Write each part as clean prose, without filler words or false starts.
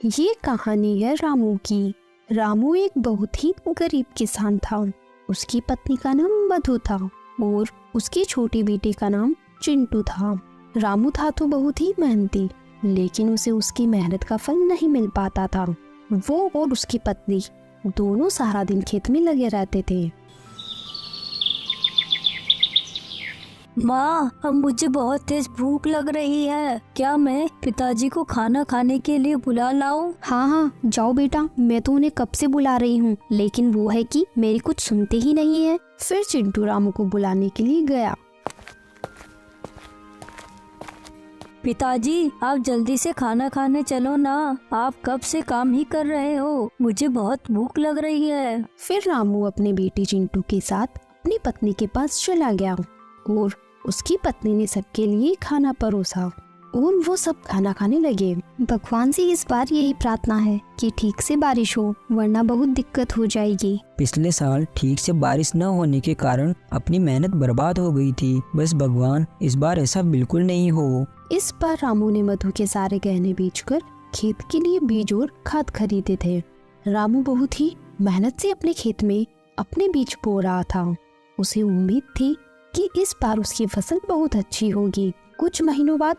ये कहानी है रामू की। रामू एक बहुत ही गरीब किसान था। उसकी पत्नी का नाम मधु था और उसकी छोटी बेटी का नाम चिंटू था। रामू था तो बहुत ही मेहनती, लेकिन उसे उसकी मेहनत का फल नहीं मिल पाता था। वो और उसकी पत्नी दोनों सारा दिन खेत में लगे रहते थे। माँ, अब मुझे बहुत तेज भूख लग रही है। क्या मैं पिताजी को खाना खाने के लिए बुला लाऊं? हाँ, जाओ बेटा, मैं तो उन्हें कब से बुला रही हूँ, लेकिन वो है कि मेरी कुछ सुनते ही नहीं है। फिर चिंटू रामू को बुलाने के लिए गया। पिताजी, आप जल्दी से खाना खाने चलो ना। आप कब से काम ही कर रहे हो? मुझे बहुत भूख लग रही है। फिर रामू अपने बेटी चिंटू के साथ अपनी पत्नी के पास चला गया और उसकी पत्नी ने सबके लिए खाना परोसा और वो सब खाना खाने लगे। भगवान से इस बार यही प्रार्थना है कि ठीक से बारिश हो, वरना बहुत दिक्कत हो जाएगी। पिछले साल ठीक से बारिश न होने के कारण अपनी मेहनत बर्बाद हो गई थी। बस भगवान इस बार ऐसा बिल्कुल नहीं हो। इस बार रामू ने मधु के सारे गहने बेचकर खेत के लिए बीज और खाद खरीदे थे। रामू बहुत ही मेहनत से अपने खेत में अपने बीज बो रहा था। उसे उम्मीद थी कि इस बार उसकी फसल बहुत अच्छी होगी। कुछ महीनों बाद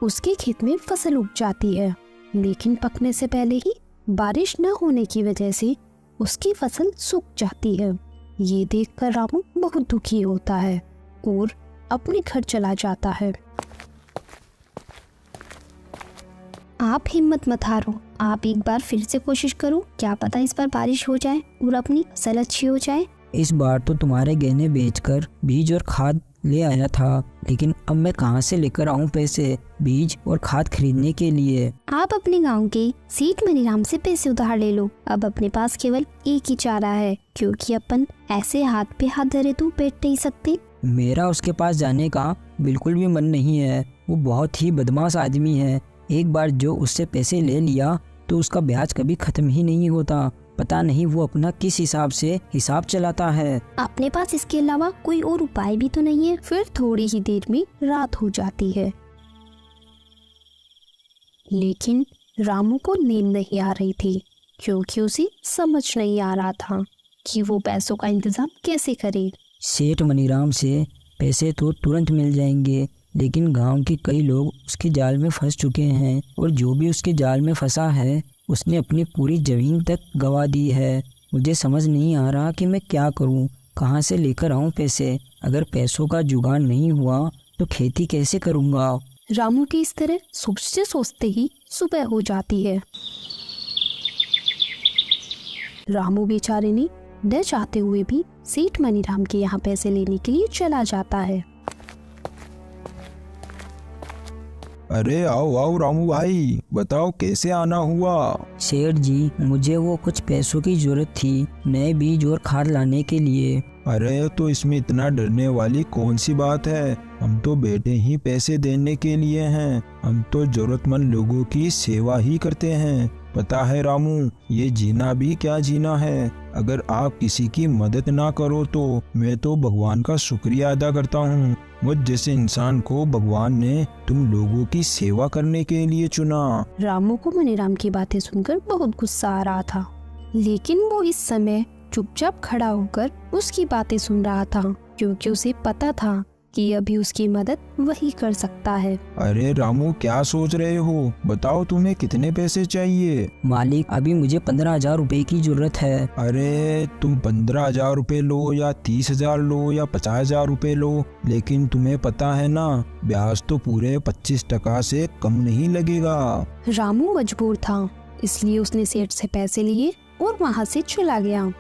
उसके खेत में फसल उग जाती है, लेकिन पकने से पहले ही बारिश न होने की वजह से उसकी फसल सूख जाती है। ये देखकर रामू बहुत दुखी होता है और अपने घर चला जाता है। आप हिम्मत मत हारो, आप एक बार फिर से कोशिश करो। क्या पता इस बार बारिश हो जाए और अपनी फसल अच्छी हो जाए। इस बार तो तुम्हारे गहने बेचकर बीज और खाद ले आया था, लेकिन अब मैं कहां से लेकर आऊं पैसे बीज और खाद खरीदने के लिए? आप अपने गांव के सेठ मनीराम से पैसे उधार ले लो। अब अपने पास केवल एक ही चारा है, क्योंकि अपन ऐसे हाथ पे हाथ धरे तो बैठ नहीं सकते। मेरा उसके पास जाने का बिल्कुल भी मन नहीं है। वो बहुत ही बदमाश आदमी है। एक बार जो उससे पैसे ले लिया तो उसका ब्याज कभी खत्म ही नहीं होता। पता नहीं वो अपना किस हिसाब से हिसाब चलाता है। अपने पास इसके अलावा कोई और उपाय भी तो नहीं है। फिर थोड़ी ही देर में रात हो जाती है, लेकिन रामू को नींद नहीं आ रही थी, क्योंकि उसे समझ नहीं आ रहा था कि वो पैसों का इंतजाम कैसे करे। सेठ मनीराम से पैसे तो तुरंत मिल जाएंगे, लेकिन गांव के कई लोग उसके जाल में फंस चुके हैं और जो भी उसके जाल में फंसा है उसने अपनी पूरी जमीन तक गंवा दी है। मुझे समझ नहीं आ रहा कि मैं क्या करूं, कहां से लेकर आऊं पैसे। अगर पैसों का जुगाड़ नहीं हुआ तो खेती कैसे करूंगा? रामू की इस तरह सोचते सोचते ही सुबह हो जाती है। रामू बेचारे ने न चाहते हुए भी सेठ मनीराम के यहाँ पैसे लेने के लिए चला जाता है। अरे आओ आओ रामू भाई, बताओ कैसे आना हुआ? सेठ जी, मुझे वो कुछ पैसों की जरूरत थी नए बीज और खाद लाने के लिए। अरे तो इसमें इतना डरने वाली कौन सी बात है? हम तो बेटे ही पैसे देने के लिए हैं। हम तो जरूरतमंद लोगों की सेवा ही करते हैं। पता है रामू, ये जीना भी क्या जीना है। अगर आप किसी की मदद ना करो तो मैं तो भगवान का शुक्रिया अदा करता हूँ। मुझ जैसे इंसान को भगवान ने तुम लोगों की सेवा करने के लिए चुना। रामू को मनीराम की बातें सुनकर बहुत गुस्सा आ रहा था, लेकिन वो इस समय चुपचाप खड़ा होकर उसकी बातें सुन रहा था, क्योंकि उसे पता था कि अभी उसकी मदद वही कर सकता है। अरे रामू, क्या सोच रहे हो? बताओ तुम्हें कितने पैसे चाहिए? मालिक, अभी मुझे 15,000 रुपए की जरूरत है। अरे तुम 15,000 रुपए लो या 30,000 लो या 50,000 रुपए लो, लेकिन तुम्हें पता है ना, ब्याज तो पूरे 25% से कम नहीं लगेगा। रामू मजबूर था, इसलिए उसने सेठ से पैसे लिए और वहाँ से चला गया।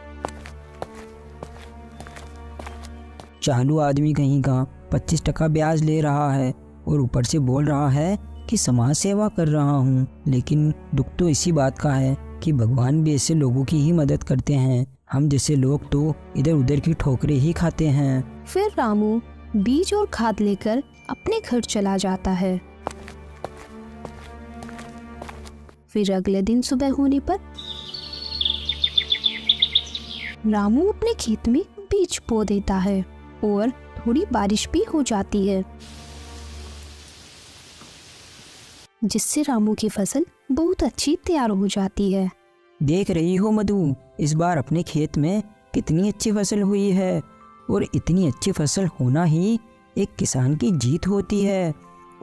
चालू आदमी कहीं का 25% ब्याज ले रहा है और ऊपर से बोल रहा है कि समाज सेवा कर रहा हूँ। लेकिन दुख तो इसी बात का है कि भगवान भी ऐसे लोगों की ही मदद करते हैं। हम जैसे लोग तो इधर उधर की ठोकरें ही खाते हैं। फिर रामू बीज और खाद लेकर अपने घर चला जाता है। फिर अगले दिन सुबह होने पर रामू अपने खेत में बीज बो देता है और थोड़ी बारिश भी हो जाती है। जिससे रामू की फसल बहुत अच्छी तैयार हो जाती है। देख रही हो मधु, इस बार अपने खेत में कितनी अच्छी फसल हुई है। और इतनी अच्छी फसल होना ही एक किसान की जीत होती है।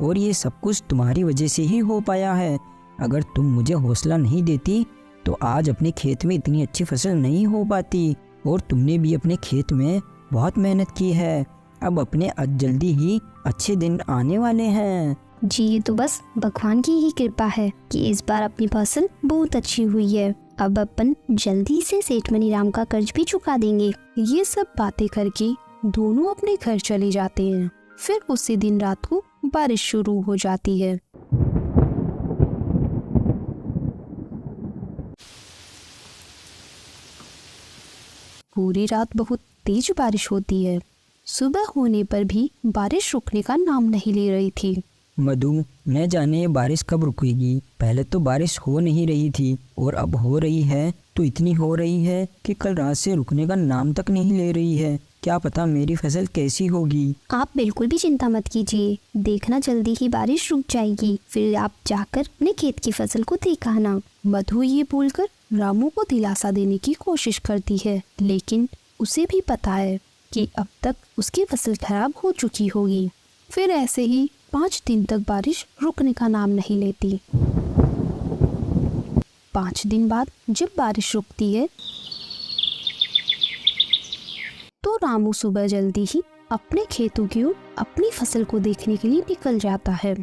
और ये सब कुछ तुम्हारी वजह से ही हो पाया है। अगर तुम मुझे हौसला नहीं देती तो आज अपने खेत में इतनी अच्छी फसल नहीं हो पाती। और तुमने भी अपने खेत में बहुत मेहनत की है। अब अपने जल्दी ही अच्छे दिन आने वाले हैं। जी, ये तो बस भगवान की ही कृपा है कि इस बार अपनी फसल बहुत अच्छी हुई है। अब अपन जल्दी से सेठ मनीराम का कर्ज भी चुका देंगे। ये सब बातें करके दोनों अपने घर चले जाते हैं। फिर उसी दिन रात को बारिश शुरू हो जाती है। पूरी रात बहुत तेज बारिश होती है। सुबह होने पर भी बारिश रुकने का नाम नहीं ले रही थी। मधु, न जाने ये बारिश कब रुकेगी। पहले तो बारिश हो नहीं रही थी और अब हो रही है तो इतनी हो रही है कि कल रात से रुकने का नाम तक नहीं ले रही है। क्या पता मेरी फसल कैसी होगी। आप बिल्कुल भी चिंता मत कीजिए, देखना जल्दी ही बारिश रुक जाएगी। फिर आप जाकर अपने खेत की फसल को देख आना। मधु ये बोलकर रामू को दिलासा देने की कोशिश करती है, लेकिन उसे भी पता है कि अब तक उसकी फसल खराब हो चुकी होगी। फिर ऐसे ही 5 दिन तक बारिश रुकने का नाम नहीं लेती। 5 दिन बाद जब बारिश रुकती है तो रामू सुबह जल्दी ही अपने खेतों की ओर अपनी फसल को देखने के लिए निकल जाता है।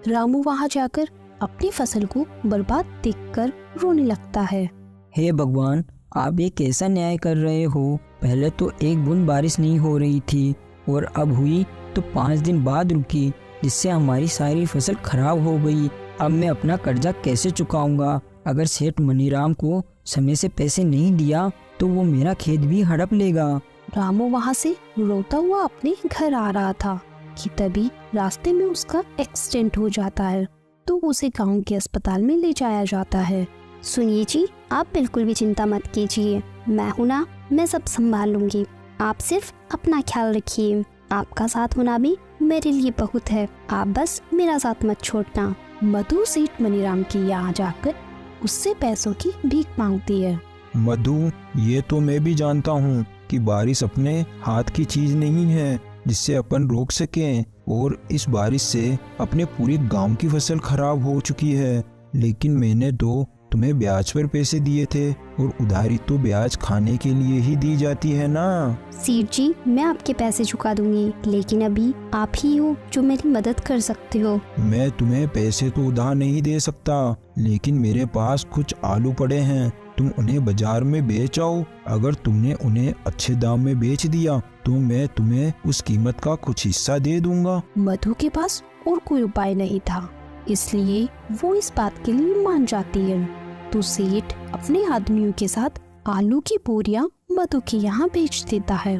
रामू वहां जाकर अपनी फसल को बर्बाद देखकर रोने लगता है। हे भगवान, आप ये कैसा न्याय कर रहे हो। पहले तो एक बूंद बारिश नहीं हो रही थी और अब हुई तो 5 दिन बाद रुकी, जिससे हमारी सारी फसल खराब हो गई। अब मैं अपना कर्जा कैसे चुकाऊंगा। अगर सेठ मनीराम को समय से पैसे नहीं दिया तो वो मेरा खेत भी हड़प लेगा। रामू वहां से रोता हुआ अपने घर आ रहा था कि तभी रास्ते में उसका एक्सीडेंट हो जाता है, तो उसे गांव के अस्पताल में ले जाया जाता है। सुनिए जी, आप बिल्कुल भी चिंता मत कीजिए, मैं हूँ ना, मैं सब संभाल लूंगी। आप सिर्फ अपना ख्याल रखिए। आपका साथ होना भी मेरे लिए बहुत है, आप बस मेरा साथ मत छोड़ना। मधु सेठ मनीराम के यहाँ जाकर उससे पैसों की भीख मांगती है। मधु, ये तो मैं भी जानता हूँ कि बारिश अपने हाथ की चीज नहीं है जिससे अपन रोक सकें, और इस बारिश से अपने पूरे गांव की फसल खराब हो चुकी है। लेकिन मैंने तो तुम्हें ब्याज पर पैसे दिए थे, और उधारी तो ब्याज खाने के लिए ही दी जाती है ना। सेठ जी, मैं आपके पैसे चुका दूंगी, लेकिन अभी आप ही हो जो मेरी मदद कर सकते हो। मैं तुम्हें पैसे तो उधार नहीं दे सकता, लेकिन मेरे पास कुछ आलू पड़े हैं, तुम उन्हें बाजार में बेच आओ। अगर तुमने उन्हें अच्छे दाम में बेच दिया तो मैं तुम्हें उस कीमत का कुछ हिस्सा दे दूंगा। मधु के पास और कोई उपाय नहीं था, इसलिए वो इस बात के लिए मान जाती है। तो सेठ अपने आदमियों के साथ आलू की बोरियां मधु के यहाँ बेच देता है।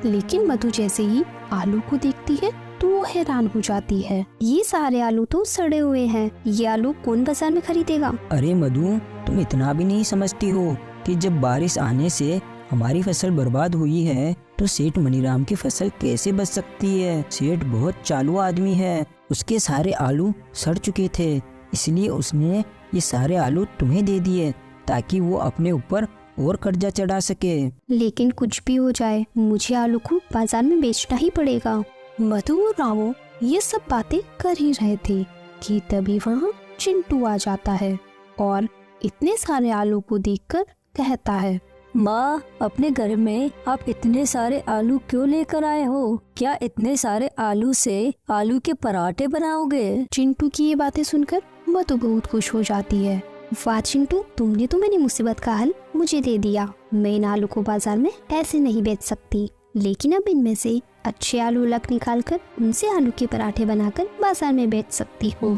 लेकिन मधु जैसे ही आलू को देखती है तो वो हैरान हो जाती है। ये सारे आलू तो सड़े हुए हैं, ये आलू कौन बाजार में खरीदेगा। अरे मधु, तुम इतना भी नहीं समझती हो कि जब बारिश आने से हमारी फसल बर्बाद हुई है तो सेठ मनीराम की फसल कैसे बच सकती है। सेठ बहुत चालू आदमी है, उसके सारे आलू सड़ चुके थे, इसलिए उसने ये सारे आलू तुम्हें दे दिए ताकि वो अपने ऊपर और कर्जा चढ़ा सके। लेकिन कुछ भी हो जाए, मुझे आलू को बाजार में बेचना ही पड़ेगा। मधु और रामू ये सब बातें कर ही रहे थे कि तभी वहाँ चिंटू आ जाता है और इतने सारे आलू को देखकर कहता है, माँ, अपने घर में आप इतने सारे आलू क्यों लेकर आए हो? क्या इतने सारे आलू से आलू के पराठे बनाओगे? चिंटू की ये बातें सुनकर मधु बहुत खुश हो जाती है। वाह चिंटू, तुमने तो मेरी मुसीबत का हल मुझे दे दिया। मैं इन आलू को बाजार में ऐसे नहीं बेच सकती, लेकिन अब इनमें से अच्छे आलू अलग निकाल कर उनसे आलू के पराठे बनाकर बाजार में बेच सकती हूँ।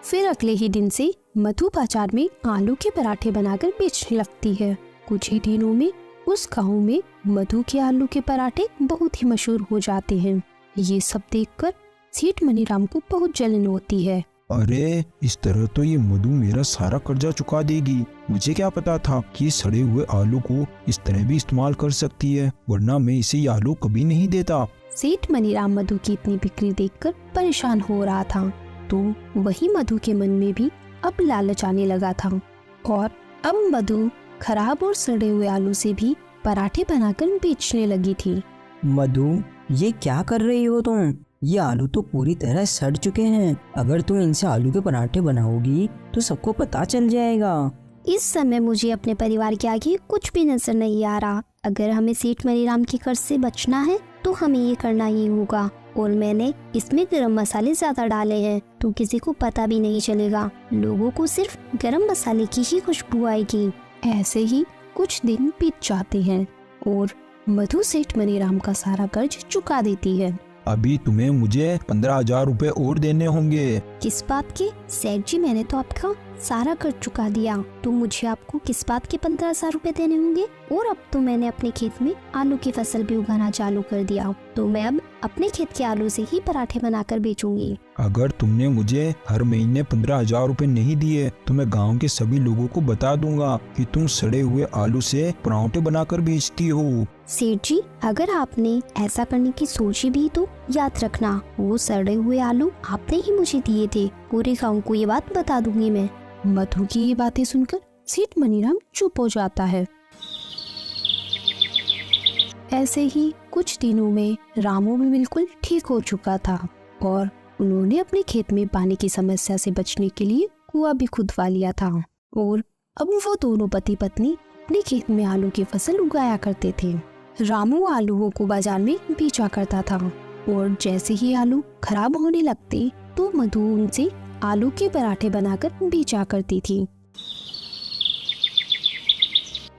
फिर अगले ही दिन से मधु बाजार में आलू के पराठे बनाकर बेचने लगती है। कुछ ही दिनों में उस गांव में मधु के आलू के पराठे बहुत ही मशहूर हो जाते हैं। ये सब देखकर सेठ मनीराम को बहुत जलन होती है। अरे इस तरह तो ये मधु मेरा सारा कर्जा चुका देगी। मुझे क्या पता था कि सड़े हुए आलू को इस तरह भी इस्तेमाल कर सकती है, वरना मैं इसे ये आलू कभी नहीं देता। सेठ मनीराम मधु की इतनी बिक्री देखकर परेशान हो रहा था, तो वही मधु के मन में भी अब लालच आने लगा था और अब मधु खराब और सड़े हुए आलू से भी पराठे बनाकर बेचने लगी थी। मधु, ये क्या कर रही हो तुम? ये आलू तो पूरी तरह सड़ चुके हैं। अगर तुम इनसे आलू के पराठे बनाओगी तो सबको पता चल जाएगा। इस समय मुझे अपने परिवार के आगे कुछ भी नजर नहीं आ रहा। अगर हमें सेठ मनीराम के कर्ज से बचना है तो हमें ये करना ही होगा। और मैंने इसमें गरम मसाले ज्यादा डाले हैं तो किसी को पता भी नहीं चलेगा। लोगों को सिर्फ गरम मसाले की ही खुशबू आएगी। ऐसे ही कुछ दिन बीत जाते हैं और मधु सेठ मनीराम का सारा कर्ज चुका देती है। अभी तुम्हें मुझे 15,000 रुपए और देने होंगे। किस बात के? सेठ जी, मैंने तो आपका सारा कर्ज चुका दिया, तो मुझे आपको किस बात के 15,000 रुपए देने होंगे? और अब तो मैंने अपने खेत में आलू की फसल भी उगाना चालू कर दिया, तो मैं अब अपने खेत के आलू से ही पराठे बनाकर बेचूंगी। अगर तुमने मुझे हर महीने 15,000 रुपए नहीं दिए तो मैं गांव के सभी लोगों को बता दूंगा कि तुम सड़े हुए आलू से पराठे बनाकर बेचती हो। सेठ जी, अगर आपने ऐसा करने की सोची भी तो याद रखना, वो सड़े हुए आलू आपने ही मुझे दिए थे। पूरे गांव को ये बात बता दूंगी मैं। मधु की ये बातें सुनकर सेठ मनीराम चुप हो जाता है। ऐसे ही कुछ दिनों में रामू भी बिल्कुल ठीक हो चुका था और उन्होंने अपने खेत में पानी की समस्या से बचने के लिए कुआं भी खुदवा लिया था और अब वो दोनों पति पत्नी अपने खेत में आलू की फसल उगाया करते थे। रामू आलूओं को बाजार में बेचा करता था और जैसे ही आलू खराब होने लगते तो मधु उनसे आलू के पराठे बनाकर बेचा करती थी।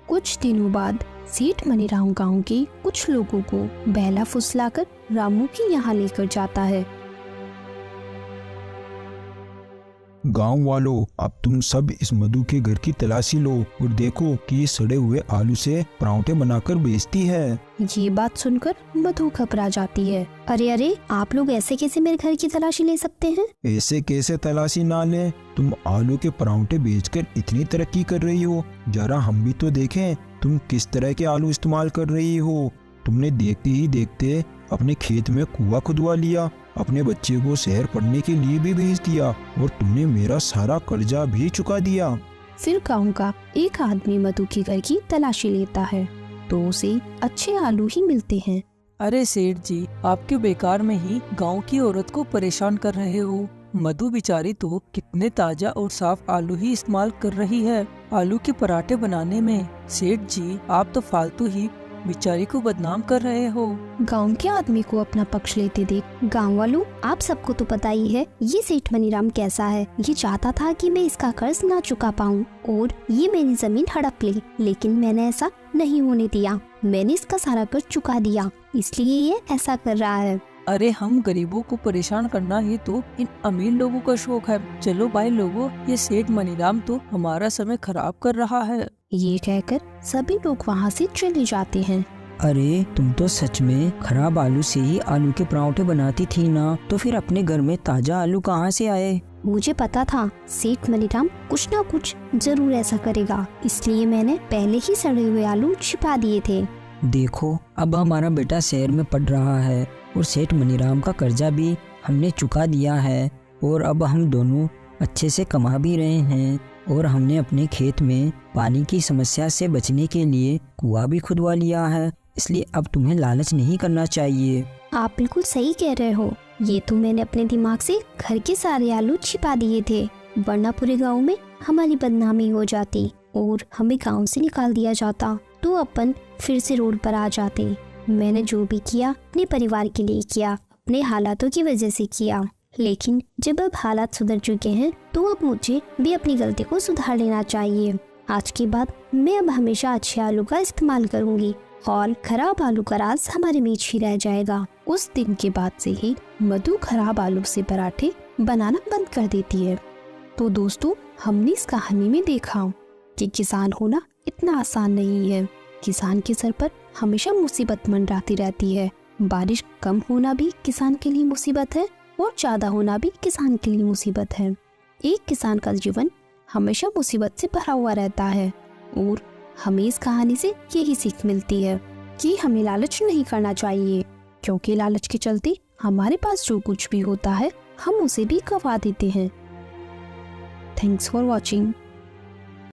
कुछ दिनों बाद सेठ मनीराम गांव के कुछ लोगों को बहला फुसलाकर रामू के यहाँ लेकर जाता है। गांव वालों, अब तुम सब इस मधु के घर की तलाशी लो और देखो कि ये सड़े हुए आलू से पराठे बनाकर बेचती है। ये बात सुनकर मधु घबरा जाती है। अरे अरे, आप लोग ऐसे कैसे मेरे घर की तलाशी ले सकते हैं? ऐसे कैसे तलाशी ना ले? तुम आलू के पराठे बेचकर इतनी तरक्की कर रही हो, जरा हम भी तो देखें तुम किस तरह के आलू इस्तेमाल कर रही हो। तुमने देखते ही देखते अपने खेत में कुआं खुदवा लिया, अपने बच्चे को शहर पढ़ने के लिए भी भेज दिया और तुमने मेरा सारा कर्जा भी चुका दिया। फिर गांव का एक आदमी मधु के घर की तलाशी लेता है तो उसे अच्छे आलू ही मिलते हैं। अरे सेठ जी, आपके बेकार में ही गांव की औरत को परेशान कर रहे हो। मधु बिचारी तो कितने ताजा और साफ आलू ही इस्तेमाल कर रही है आलू के पराठे बनाने में। सेठ जी, आप तो फालतू ही बिचारी को बदनाम कर रहे हो। गांव के आदमी को अपना पक्ष लेते देख, गांव वालों, आप सबको तो पता ही है ये सेठ मनीराम कैसा है। ये चाहता था कि मैं इसका कर्ज ना चुका पाऊं और ये मेरी जमीन हड़प ले, लेकिन मैंने ऐसा नहीं होने दिया। मैंने इसका सारा कर्ज चुका दिया, इसलिए ये ऐसा कर रहा है। अरे हम गरीबों को परेशान करना ये तो इन अमीर लोगों का शौक है। चलो भाई लोगों, ये सेठ मनीराम तो हमारा समय खराब कर रहा है। ये कहकर सभी लोग वहाँ से चले जाते हैं। अरे तुम तो सच में खराब आलू से ही आलू के पराठे बनाती थी ना, तो फिर अपने घर में ताजा आलू कहाँ से आए? मुझे पता था सेठ मनीराम कुछ ना कुछ जरूर ऐसा करेगा, इसलिए मैंने पहले ही सड़े हुए आलू छिपा दिए थे। देखो, अब हमारा बेटा शहर में पढ़ रहा है और सेठ मनीराम का कर्जा भी हमने चुका दिया है और अब हम दोनों अच्छे से कमा भी रहे हैं और हमने अपने खेत में पानी की समस्या से बचने के लिए कुआं भी खुदवा लिया है। इसलिए अब तुम्हें लालच नहीं करना चाहिए। आप बिल्कुल सही कह रहे हो। ये तो मैंने अपने दिमाग से घर के सारे आलू छिपा दिए थे, वरना पूरे गांव में हमारी बदनामी हो जाती और हमें गांव से निकाल दिया जाता, तो अपन फिर से रोड पर आ जाते। मैंने जो भी किया अपने परिवार के लिए किया, अपने हालातों की वजह से किया, लेकिन जब अब हालात सुधर चुके हैं तो अब मुझे भी अपनी गलती को सुधार लेना चाहिए। आज के बाद मैं अब हमेशा अच्छे आलू का इस्तेमाल करूंगी और खराब आलू का राज हमारे बीच ही रह जाएगा। उस दिन के बाद से ही मधु खराब आलू से पराठे बनाना बंद कर देती है। तो दोस्तों, हमने इस कहानी में देखा कि किसान होना इतना आसान नहीं है। किसान के सर पर हमेशा मुसीबत मंडराती रहती है। बारिश कम होना भी किसान के लिए मुसीबत है और ज़्यादा होना भी किसान के लिए मुसीबत है। एक किसान का जीवन हमेशा मुसीबत से भरा हुआ रहता है और हमें इस कहानी से यही सीख मिलती है कि हमें लालच नहीं करना चाहिए, क्योंकि लालच के चलते हमारे पास जो कुछ भी होता है हम उसे भी गवा देते हैं। Thanks for watching.